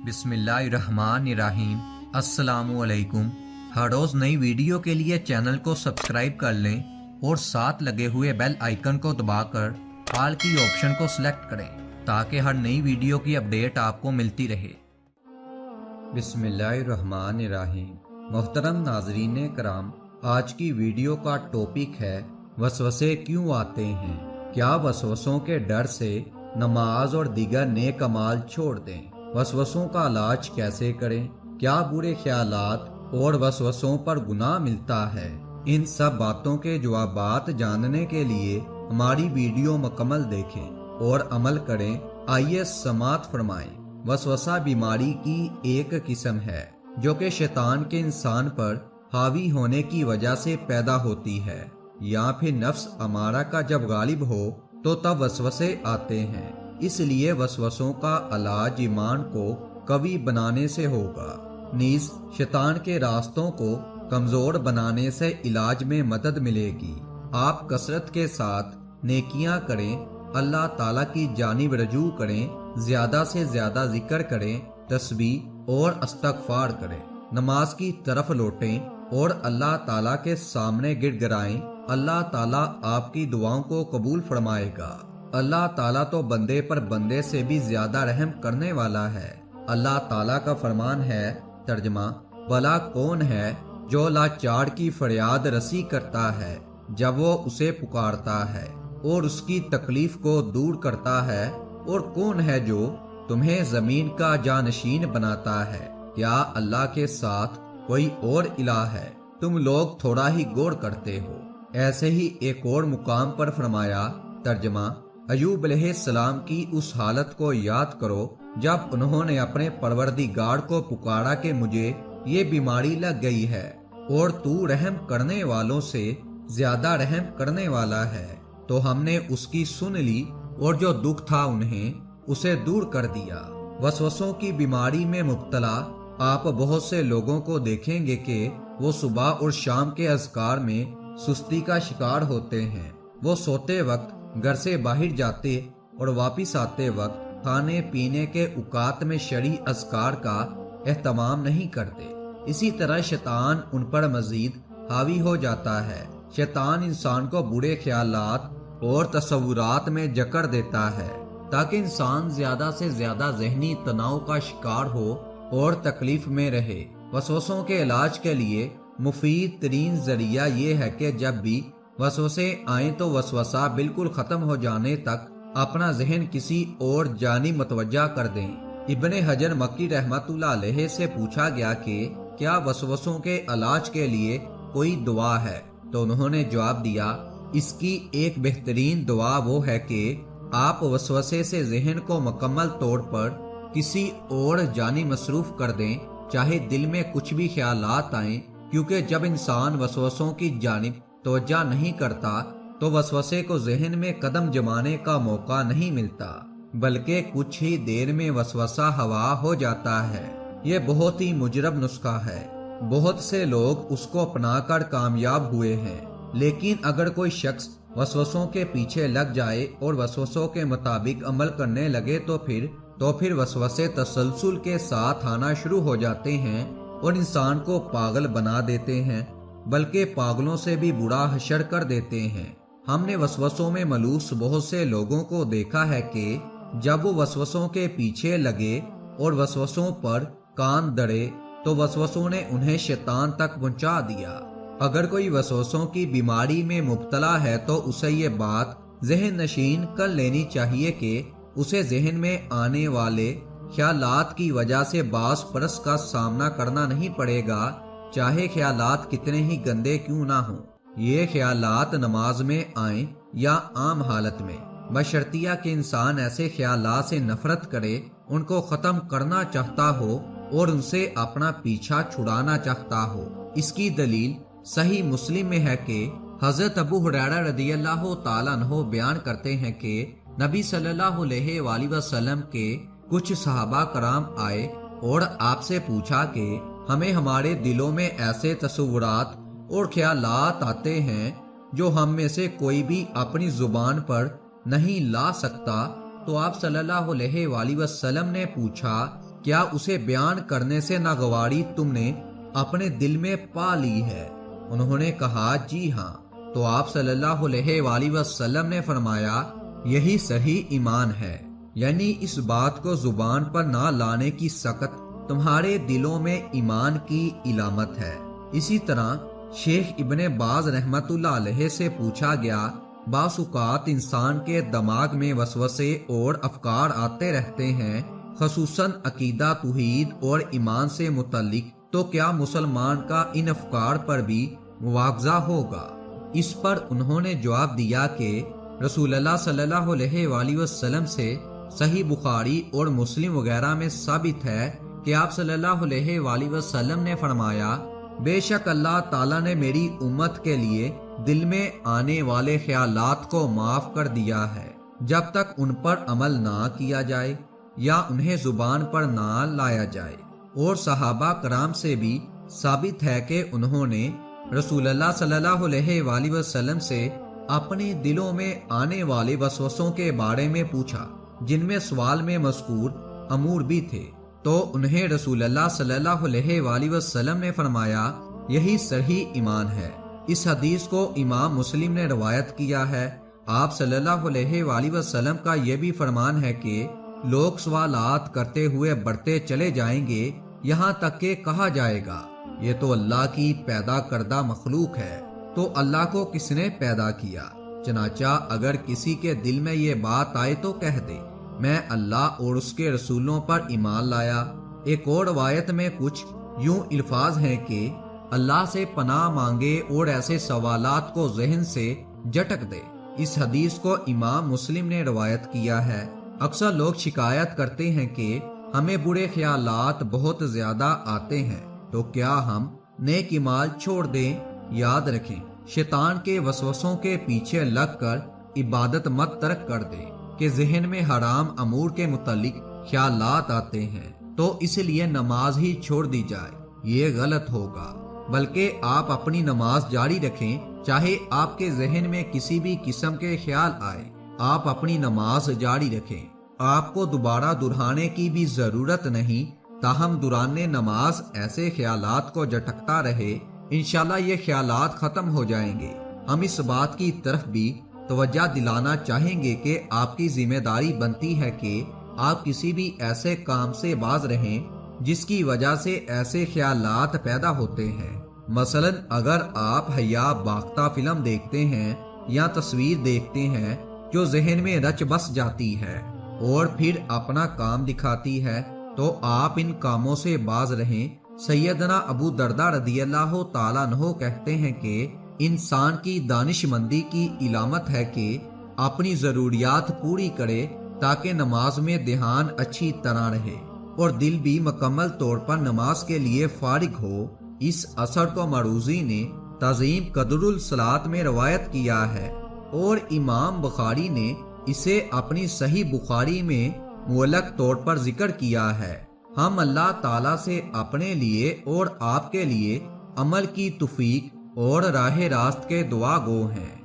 बिस्मिल्लाहिर्रहमानिर्रहीम। अस्सलामु अलैकुम। हर रोज़ नई वीडियो के लिए चैनल को सब्सक्राइब कर लें और साथ लगे हुए बेल आइकन को दबाकर ऑल की ऑप्शन को सिलेक्ट करें ताकि हर नई वीडियो की अपडेट आपको मिलती रहे। बिस्मिल्लाहिर्रहमानिर्रहीम। मोहतरम नाज़रीन कराम, आज की वीडियो का टॉपिक है वसवसे क्यों आते हैं। क्या वसवसों के डर से नमाज और दीगर नेक अमाल छोड़ दें? वसवसों का इलाज कैसे करें? क्या बुरे ख्यालात और वसवसों पर गुनाह मिलता है? इन सब बातों के जवाबात जानने के लिए हमारी वीडियो मुकम्मल देखें और अमल करें। आइए समात फरमाएं। वसवसा बीमारी की एक किस्म है जो कि शैतान के इंसान पर हावी होने की वजह से पैदा होती है, या फिर नफ्स अमारा का जब गालिब हो तो तब वसवसे आते हैं। इसलिए वसवसों का इलाज ईमान को कवी बनाने से होगा। नीज शैतान के रास्तों को कमजोर बनाने से इलाज में मदद मिलेगी। आप कसरत के साथ नेकियां करें, अल्लाह ताला की जानिब रजू करें, ज्यादा से ज्यादा जिक्र करें, तस्बीह और इस्तगफार करें, नमाज की तरफ लौटें और अल्लाह ताला के सामने गिड़गिड़ाएं। अल्लाह ताला आपकी दुआओं को कबूल फरमाएगा। अल्लाह ताला तो बंदे पर बंदे से भी ज्यादा रहम करने वाला है। अल्लाह ताला का फरमान है, तर्जमा, भला कौन है जो लाचार की फरियाद रसी करता है जब वो उसे पुकारता है और उसकी तकलीफ को दूर करता है, और कौन है जो तुम्हें जमीन का जानशीन बनाता है? क्या अल्लाह के साथ कोई और इलाह है? तुम लोग थोड़ा ही गौर करते हो। ऐसे ही एक और मुकाम पर फरमाया, तर्जमा, अयूब अलैहिस्सलाम की उस हालत को याद करो जब उन्होंने अपने परवरदिगार को पुकारा कि मुझे ये बीमारी लग गई है और तू रहम करने वालों से ज्यादा रहम करने वाला है। तो हमने उसकी सुन ली और जो दुख था उन्हें उसे दूर कर दिया। वसवसों की बीमारी में मुब्तला आप बहुत से लोगों को देखेंगे कि वो सुबह और शाम के अज़कार में सुस्ती का शिकार होते हैं। वो सोते वक्त घर से बाहर जाते और वापिस आते वक्त खाने पीने के औकात में शरई अज़कार का एहतमाम नहीं करते। इसी तरह शैतान उन पर मजीद हावी हो जाता है। शैतान इंसान को बुरे ख्यालात और तसव्वुरात में जकड़ देता है ताकि इंसान ज्यादा से ज्यादा ज़हनी तनाव का शिकार हो और तकलीफ में रहे। वसवसों के इलाज के लिए मुफीद तरीन जरिया ये है कि जब भी वसवसे आए तो वसवसा बिल्कुल खत्म हो जाने तक अपना जहन किसी और जानी मतवज्जा कर दें। इब्ने हजर मक्की रहमतुल्लाह अलैह से पूछा गया कि क्या वसवसों के इलाज के लिए कोई दुआ है, तो उन्होंने जवाब दिया, इसकी एक बेहतरीन दुआ वो है कि आप वसवसे से जहन को मुकम्मल तौर पर किसी और जानी मसरूफ कर दें, चाहे दिल में कुछ भी ख्यालात आए, क्योंकि जब इंसान वसवसों की जानिब तवज्जो नहीं करता तो वसवसे को जहन में कदम जमाने का मौका नहीं मिलता, बल्कि कुछ ही देर में वसवसा हवा हो जाता है। ये बहुत ही मुजरब नुस्खा है। बहुत से लोग उसको अपनाकर कामयाब हुए हैं। लेकिन अगर कोई शख्स वसवसों के पीछे लग जाए और वसवसों के मुताबिक अमल करने लगे तो फिर वसवसे तसलसल के साथ आना शुरू हो जाते हैं और इंसान को पागल बना देते हैं, बल्कि पागलों से भी बुरा हशर कर देते हैं। हमने वसवसों में मलूस बहुत से लोगों को देखा है कि जब वो वसवसों के पीछे लगे और वसवसों पर कान दड़े तो वसवसों ने उन्हें शैतान तक पहुंचा दिया। अगर कोई वसवसों की बीमारी में मुब्तला है तो उसे ये बात जहन नशीन कर लेनी चाहिए कि उसे जहन में आने वाले ख्यालात की वजह से बास परस का सामना करना नहीं पड़ेगा, चाहे ख्यालात कितने ही गंदे क्यों ना हों। ये ख्यालात नमाज में आए या आम हालत में, बशर्तिया कि इंसान ऐसे ख्यालात से नफरत करे, उनको खत्म करना चाहता हो और उनसे अपना पीछा छुड़ाना चाहता हो। इसकी दलील सही मुस्लिम में है कि हजरत अबू हुरैरा रदियल्लाहु ताला अन्हु बयान करते हैं कि नबी सल्लल्लाहु अलैहि वसल्लम के कुछ सहाबा कराम आए और आपसे पूछा कि हमें हमारे दिलों में ऐसे तसव्वुरात और ख्यालात आते हैं जो हम में से कोई भी अपनी जुबान पर नहीं ला सकता। तो आप सल्लल्लाहु अलैहि वसल्लम ने पूछा کیا اسے بیان کرنے سے ناگواری تم نے اپنے دل میں پا لی ہے؟ انہوں نے کہا جی ہاں۔ تو آپ صلی اللہ علیہ وآلہ وسلم نے فرمایا یہی صحیح ایمان ہے، یعنی اس بات کو زبان پر نہ لانے کی سخت تمہارے دلوں میں ایمان کی علامت ہے۔ اسی طرح شیخ ابن باز رحمت اللہ علیہ سے پوچھا گیا، بعض اوقات انسان کے دماغ میں وسوسے اور افکار آتے رہتے ہیں، خصوصاً عقیدہ توحید اور ایمان سے متعلق، تو کیا مسلمان کا ان افکار پر بھی مواخذہ ہوگا؟ اس پر انہوں نے جواب دیا کہ رسول اللہ صلی اللہ علیہ وآلہ وسلم سے صحیح بخاری اور مسلم وغیرہ میں ثابت ہے کہ آپ صلی اللہ علیہ وآلہ وسلم نے فرمایا، بے شک اللہ تعالیٰ نے میری امت کے لیے دل میں آنے والے خیالات کو معاف کر دیا ہے جب تک ان پر عمل نہ کیا جائے یا انہیں زبان پر نہ لایا جائے۔ اور صحابہ کرام سے بھی ثابت ہے کہ انہوں نے رسول اللہ صلی اللہ علیہ وآلہ وسلم سے اپنے دلوں میں آنے والے وسوسوں کے بارے میں پوچھا، جن میں سوال میں مذکور امور بھی تھے، تو انہیں رسول اللہ صلی اللہ علیہ وآلہ وسلم نے فرمایا یہی صحیح ایمان ہے۔ اس حدیث کو امام مسلم نے روایت کیا ہے۔ آپ صلی اللہ علیہ وآلہ وسلم کا یہ بھی فرمان ہے کہ لوگ سوالات کرتے ہوئے بڑھتے چلے جائیں گے یہاں تک کہ کہا جائے گا یہ تو اللہ کی پیدا کردہ مخلوق ہے، تو اللہ کو کس نے پیدا کیا؟ چنانچہ اگر کسی کے دل میں یہ بات آئے تو کہہ دے میں اللہ اور اس کے رسولوں پر ایمان لایا۔ ایک اور روایت میں کچھ یوں الفاظ ہیں کہ اللہ سے پناہ مانگے اور ایسے سوالات کو ذہن سے جھٹک دے۔ اس حدیث کو امام مسلم نے روایت کیا ہے۔ اکثر لوگ شکایت کرتے ہیں کہ ہمیں برے خیالات بہت زیادہ آتے ہیں، تو کیا ہم نیک اعمال چھوڑ دیں؟ یاد رکھیں، شیطان کے وسوسوں کے پیچھے لگ کر عبادت مت ترک کر دیں کہ ذہن میں حرام امور کے متعلق خیالات آتے ہیں تو اس لیے نماز ہی چھوڑ دی جائے، یہ غلط ہوگا۔ بلکہ آپ اپنی نماز جاری رکھیں، چاہے آپ کے ذہن میں کسی بھی قسم کے خیال آئے، آپ اپنی نماز جاری رکھیں۔ آپ کو دوبارہ دہرانے کی بھی ضرورت نہیں، تاہم دوران نماز ایسے خیالات کو جھٹکتا رہے، انشاءاللہ یہ خیالات ختم ہو جائیں گے۔ ہم اس بات کی طرف بھی توجہ دلانا چاہیں گے کہ آپ کی ذمہ داری بنتی ہے کہ آپ کسی بھی ایسے کام سے باز رہیں جس کی وجہ سے ایسے خیالات پیدا ہوتے ہیں۔ مثلا اگر آپ حیا باختہ فلم دیکھتے ہیں یا تصویر دیکھتے ہیں جو ذہن میں رچ بس جاتی ہے اور پھر اپنا کام دکھاتی ہے، تو آپ ان کاموں سے باز رہیں۔ سیدنا ابو درداء رضی اللہ تعالیٰ عنہ کہتے ہیں کہ انسان کی دانش مندی کی علامت ہے کہ اپنی ضروریات پوری کرے تاکہ نماز میں دھیان اچھی طرح رہے اور دل بھی مکمل طور پر نماز کے لیے فارغ ہو۔ اس اثر کو مروزی نے تعظیم قدر الصلاۃ میں روایت کیا ہے اور امام بخاری نے اسے اپنی صحیح بخاری میں معلق طور پر ذکر کیا ہے۔ ہم اللہ تعالیٰ سے اپنے لیے اور آپ کے لیے عمل کی توفیق اور راہ راست کے دعا گو ہیں۔